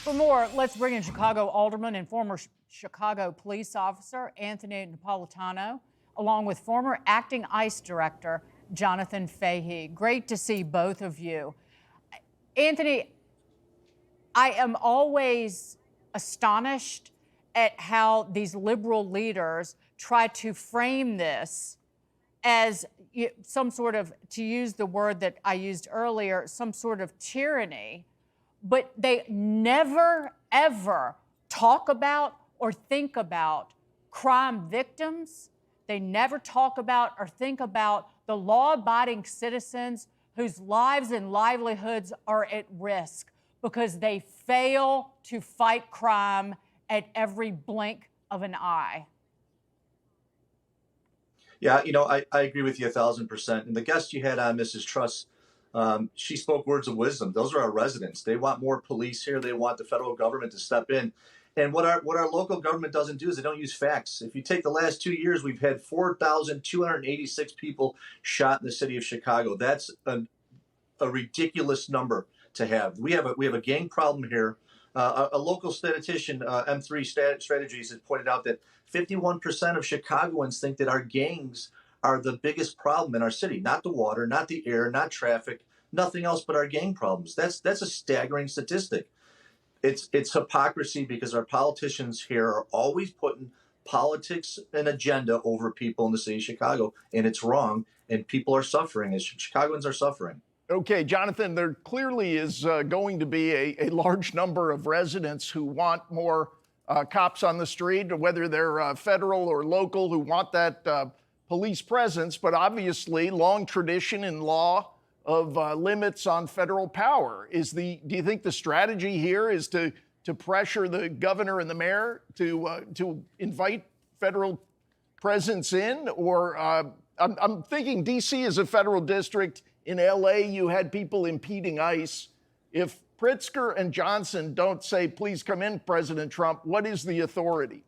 For more, let's bring in Chicago alderman and former Chicago police officer Anthony Napolitano, along with former acting ICE director Jonathan Fahey. Great to see both of you. Anthony, I am always astonished at how these liberal leaders try to frame this as some sort of, to use the word that I used earlier, some sort of tyranny. But they never, ever talk about or think about crime victims. They never talk about or think about the law-abiding citizens whose lives and livelihoods are at risk because they fail to fight crime at every blink of an eye. Yeah, I agree with you 1,000%. And the guest you had on, Mrs. Truss, she spoke words of wisdom. Those are our residents. They want more police here. They want the federal government to step in. And what our local government doesn't do is they don't use facts. If you take the last 2 years, we've had 4,286 people shot in the city of Chicago. That's a ridiculous number to have. We have a gang problem here. A local statistician, M3 Strategies, has pointed out that 51% of Chicagoans think that our gangs are the biggest problem in our city. Not the water, not the air, not traffic, nothing else but our gang problems. That's a staggering statistic. It's hypocrisy because our politicians here are always putting politics and agenda over people in the city of Chicago, and it's wrong, and people are suffering, as Chicagoans are suffering. Okay, Jonathan, there clearly is going to be a large number of residents who want more cops on the street, whether they're federal or local, who want that police presence, but obviously long tradition in law of limits on federal power. Do you think the strategy here is to pressure the governor and the mayor to invite federal presence in? Or I'm thinking D.C. is a federal district. In L.A., you had people impeding ICE. If Pritzker and Johnson don't say, please come in, President Trump, what is the authority?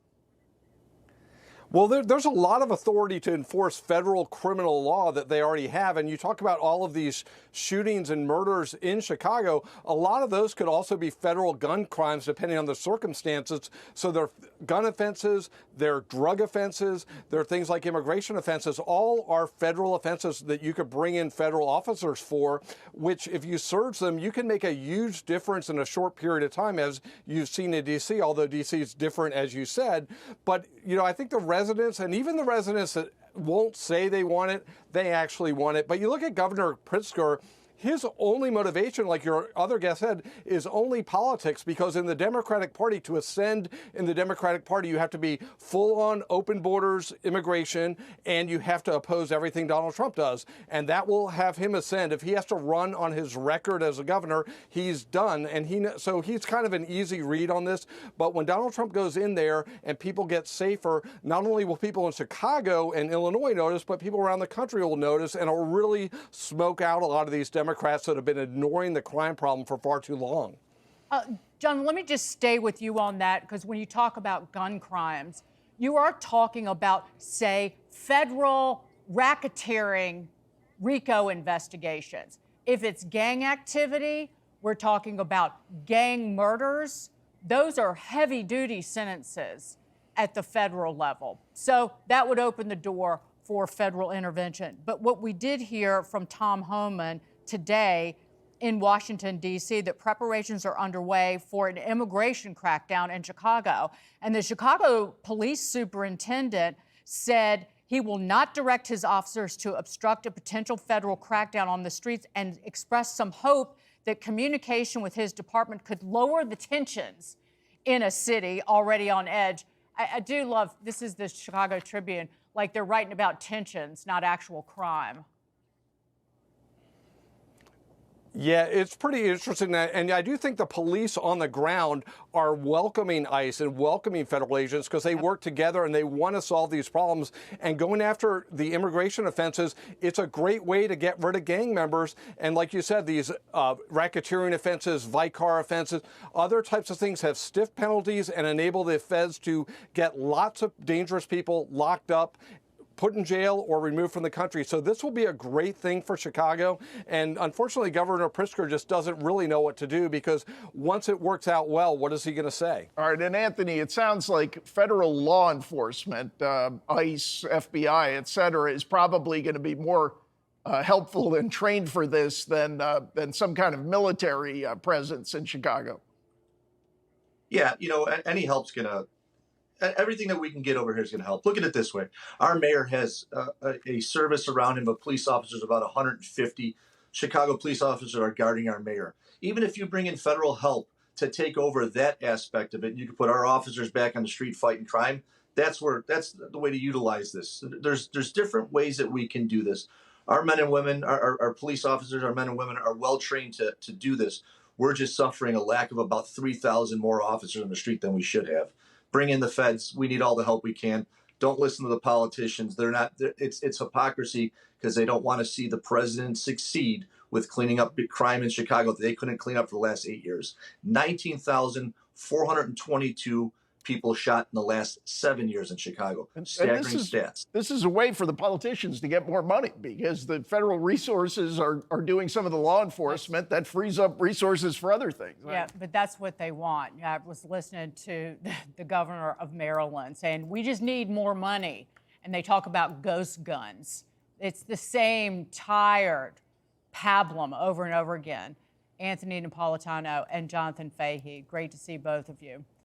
Well, there's a lot of authority to enforce federal criminal law that they already have. And you talk about all of these shootings and murders in Chicago. A lot of those could also be federal gun crimes, depending on the circumstances. So they're gun offenses, they're drug offenses, they're things like immigration offenses. All are federal offenses that you could bring in federal officers for, which if you surge them, you can make a huge difference in a short period of time, as you've seen in D.C., although D.C. is different, as you said. But, I think the residents, and even the residents that won't say they want it, they actually want it. But you look at Governor Pritzker, his only motivation, like your other guest said, is only politics, because in the Democratic Party, to ascend in the Democratic Party, you have to be full-on open borders immigration, and you have to oppose everything Donald Trump does. And that will have him ascend. If he has to run on his record as a governor, he's done. And so he's kind of an easy read on this. But when Donald Trump goes in there and people get safer, not only will people in Chicago and Illinois notice, but people around the country will notice, and it'll Really smoke out a lot of these Democrats that have been ignoring the crime problem for far too long. John, let me just stay with you on that, because when you talk about gun crimes, you are talking about, say, federal racketeering RICO investigations. If it's gang activity, we're talking about gang murders. Those are heavy-duty sentences at the federal level. So that would open the door for federal intervention. But what we did hear from Tom Homan today in Washington, D.C., that preparations are underway for an immigration crackdown in Chicago. And the Chicago police superintendent said he will not direct his officers to obstruct a potential federal crackdown on the streets, and expressed some hope that communication with his department could lower the tensions in a city already on edge. I do love, this is the Chicago Tribune, like they're writing about tensions, not actual crime. Yeah, it's pretty interesting that, and I do think the police on the ground are welcoming ICE and welcoming federal agents, because they work together and they want to solve these problems. And going after the immigration offenses, it's a great way to get rid of gang members. And like you said, these racketeering offenses, Vicar offenses, other types of things have stiff penalties and enable the feds to get lots of dangerous people locked up put in jail or removed from the country. So this will be a great thing for Chicago. And unfortunately, Governor Pritzker just doesn't really know what to do, because once it works out well, what is he going to say? All right, and Anthony, it sounds like federal law enforcement, ICE, FBI, et cetera, is probably going to be more helpful and trained for this than some kind of military presence in Chicago. Yeah, any help's gonna. Everything that we can get over here is going to help. Look at it this way. Our mayor has a service around him of police officers, about 150. Chicago police officers are guarding our mayor. Even if you bring in federal help to take over that aspect of it, you can put our officers back on the street fighting crime. That's the way to utilize this. There's different ways that we can do this. Our men and women, our police officers, our men and women are well trained to do this. We're just suffering a lack of about 3,000 more officers on the street than we should have. Bring in the feds. We need all the help we can. Don't listen to the politicians. It's hypocrisy, because they don't want to see the president succeed with cleaning up big crime in Chicago that they couldn't clean up for the last 8 years. 19,422 people shot in the last 7 years in Chicago. Staggering stats. This is a way for the politicians to get more money, because the federal resources are doing some of the law enforcement that frees up resources for other things. Right? Yeah, but that's what they want. I was listening to the governor of Maryland saying, we just need more money. And they talk about ghost guns. It's the same tired pablum over and over again. Anthony Napolitano and Jonathan Fahey, great to see both of you.